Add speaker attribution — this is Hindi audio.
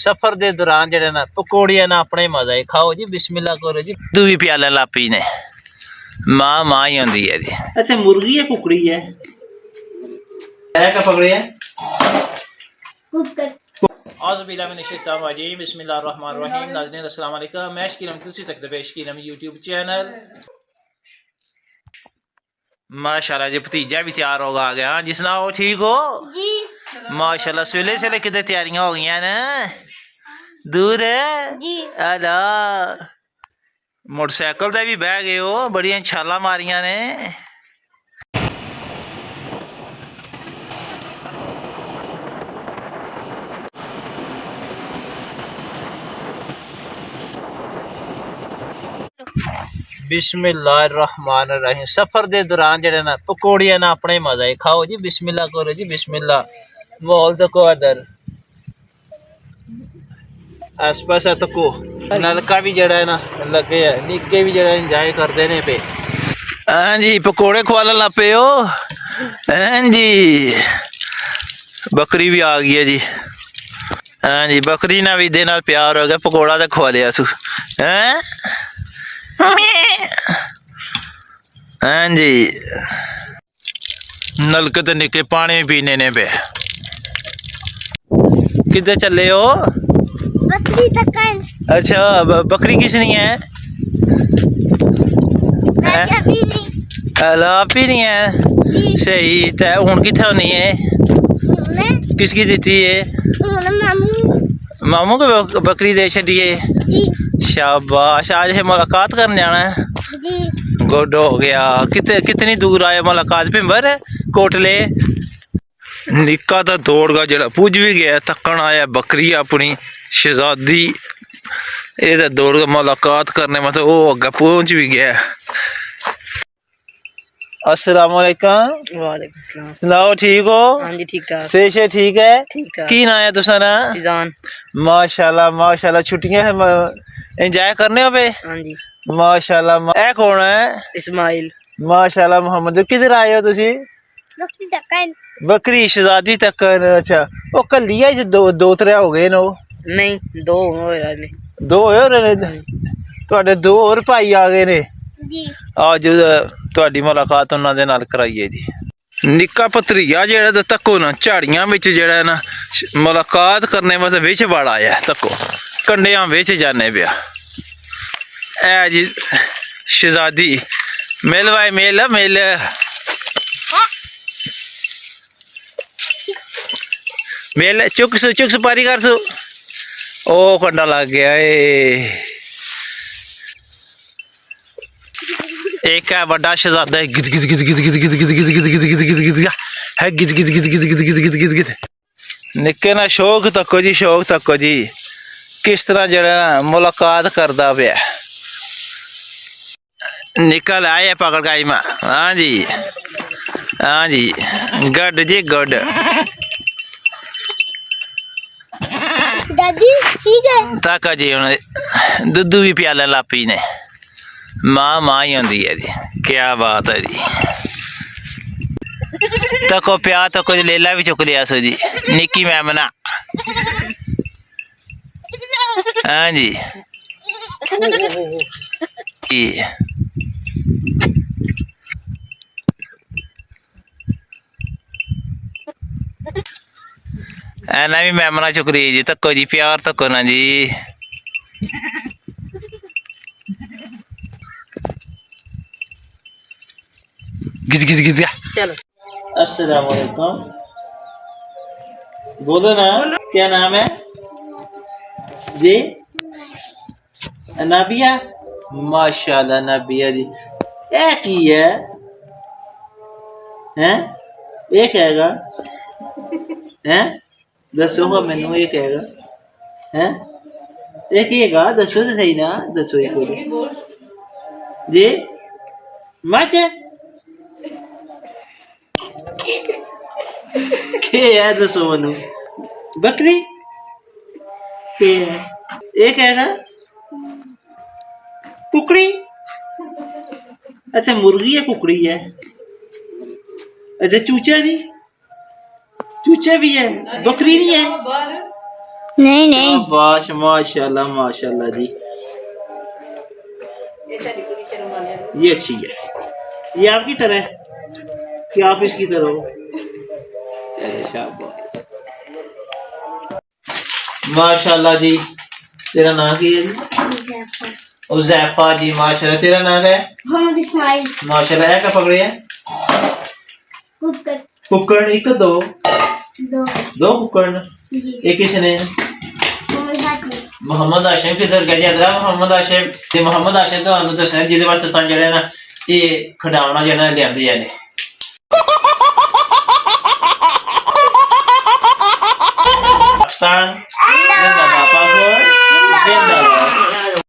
Speaker 1: सफर के दौरान जड़े ना पकौड़ियां ना अपने मजा ही खाओ जी। बिस्मिल्लाह करो जी। तू भी प्याला लापी ने माँ माँ ही होंगी है जी। अच्छा मुर्गी है कुकड़ी है क्या पकड़े है बिस्मिल्लाहिर्रहमानिर्रहीम। नाज़रीन अस्सलाम वालेकुम। मैं शकील अहमद तुसी तक दे शकील अहमद यूट्यूब चैनल। माशाल्लाह जी भतीजा भी तैयार होगा आ गया। हाँ जी सुनाओ ठीक हो जी। माशाल्लाह सवेले सवेले कितने तैयारियां हो गई ना दूर जी। अला मोटरसाइकिल ते भी बह गए हो बड़ियां छालां मारियां ने। बिस्मिल्लाहिर्रहमानिर्रहीम। सफर के दौरान जड़े ना पकौड़ियां ना अपने मजा ही खाओ जी। बिस्मिल्लाह करो जी। बिस्मिल्लाह माहौल तको अदर आस पास तको नलका भी जड़ा है ना लगे है निक्के भी जड़ा इंजॉय करते ने पे। हाँ जी पकौड़े खवालन लग पे हो। हाँ जी बकरी भी आ गई है जी। हाँ जी बकरी ना भी दे नाल प्यार हो गया पकौड़ा तो खवा लिया सू। हैं हाँ जी नलके तो निके पानी पीने ने पे। किधर चले हो बकरी तक। अच्छा बकरी किसनी है आप ही नहीं है सही तो हूँ कितने होनी है किसकी दी है मामू को बकरी दे छड़िए। शाबाश आज है मुलाकात करने जाना है गुड हो गया। कितनी दूर आए मुलाकात पिंबर कोटले। निक्का तो दौड़ गया जरा पुज भी गया थकन आया बकरी अपनी शहजादी ये दौड़ गया मुलाकात करने मतलब वो अगे पहुंच भी गया। अस्सलाम वालेकुम।
Speaker 2: वालेकुम सलाम।
Speaker 1: सुनाओ ठीक हो
Speaker 2: हाँ जी ठीक ठाक।
Speaker 1: से ठीक है
Speaker 2: ठीक ठाक।
Speaker 1: की ना है तुसा ना
Speaker 2: फिजान।
Speaker 1: माशाल्लाह माशाल्लाह छुट्टियां एंजॉय करने हो पे।
Speaker 2: हाँ जी
Speaker 1: माशाल्लाह ए कौन है
Speaker 2: इस्माइल।
Speaker 1: माशाल्लाह मोहम्मद किधर आए हो तुसी बकरी शहजादी तक। अच्छा वो कली है दो त्रै हो गए न
Speaker 2: नहीं दो होए ने
Speaker 1: दो होए ने ਤੁਹਾਡੇ ਦੋ ਹੋਰ ਭਾਈ ਆ ਗਏ ਨੇ ਜੀ। ਅੱਜ ਤੁਹਾਡੀ ਮੁਲਾਕਾਤ ਉਹਨਾਂ ਦੇ ਨਾਲ ਕਰਾਈਏ ਜੀ। ਨਿੱਕਾ ਭਤਰੀਆ ਜਿਹੜਾ ਤੇ ਤੱਕੋ ਨਾ ਝਾੜੀਆਂ ਵਿੱਚ ਜਿਹੜਾ ਨਾ ਮੁਲਾਕਾਤ ਕਰਨੇ ਵਾਸਤੇ ਵਿੱਚ ਵੜ ਆਇਆ ਤੱਕੋ ਕੰਡਿਆਂ ਵਿੱਚ ਜਾਣੇ ਪਿਆ। ਇਹ ਜੀ ਸ਼ਹਿਜ਼ਾਦੀ ਮਿਲ ਵਾਏ ਮਿਲ ਮਿਲ ਮਿਲ ਚੁੱਕ ਪਾਰੀ ਕਰ ਸੂ ਉਹ ਕੰਡਾ ਲੱਗ ਗਿਆ ਏ। एक है बड़ा शहजादा है गिद गिद गिद गिद गिद गिद गिद गिद गिद गिद गिद गिद गिद है गिद गिद गिद गिद गिद गिद गिद गिद गिद निक्के ना शौक तको जी शौक तको जी किस तरह जरा मुलाकात करदा पिया। निकल आए पकड़ गाई मां। हाँ जी हाँ जी गुड जी गुड
Speaker 3: दादी ठीक है
Speaker 1: तक जी उन्हें दुद्धू भी प्याला लापी ने माँ माँ ही होंगी है जी। क्या बात है जी तको प्यार तको लेला भी चुक लिया सो जी निक्की मैमना। हाँ जी ना भी मैमना चुक रही है जी तको जी प्यार तको ना जी। गिज गिज गिज
Speaker 2: चलो।
Speaker 1: अस्सलाम वालेकुम बोलो ना क्या नाम है जी नाबिया। माशाल्लाह नाबिया जी ए की है हैं एक हैगा हैं दसोगा मैनू एक हैगा हैं एक ही हैगा दसो तो सही ना दसो एक जी मच के है दसो मनु बकरी के है एक है ना कुकड़ी। अच्छा मुर्गी है कुकड़ी है। अच्छा चूचा नहीं चूचा भी है बकरी नहीं है
Speaker 3: नहीं नहीं
Speaker 1: शाबाश माशाल्लाह माशाल्लाह जी। ये अच्छी है, ये आपकी तरह है कि आप इसकी तरह हो? चलो शाबाश माशाल्लाह जी। तेरा नाम क्या है जी? उज़ैफा जी माशाल्लाह। तेरा नाम है?
Speaker 3: मोहम्मद इस्माइल।
Speaker 1: माशाल्लाह। है क्या पकड़े है?
Speaker 3: कुकर
Speaker 1: कुक्कड़ एक दो
Speaker 3: दो
Speaker 1: दो कुक्कड़
Speaker 3: जी
Speaker 1: एक किसने?
Speaker 3: मोहम्मद हाशिम।
Speaker 1: मोहम्मद आशिम किधर गया जरा? मोहम्मद आशिम ते मोहम्मद आशिम ਤੁਹਾਨੂੰ ਦੱਸਣਾ ਜਿਹਦੇ ਵਾਸਤੇ ਸਾਂ ਜਿਹੜਾ ਨਾ ਇਹ ਖਡਾਉਣਾ ਜਿਹੜਾ ਲਿਆਂਦੇ ਆ ਨੇ। ਪਾਕਿਸਤਾਨ ਜਿੰਦਾਬਾਦ। ਪਾਕਿਸਤਾਨ ਜਿੰਦਾਬਾਦ।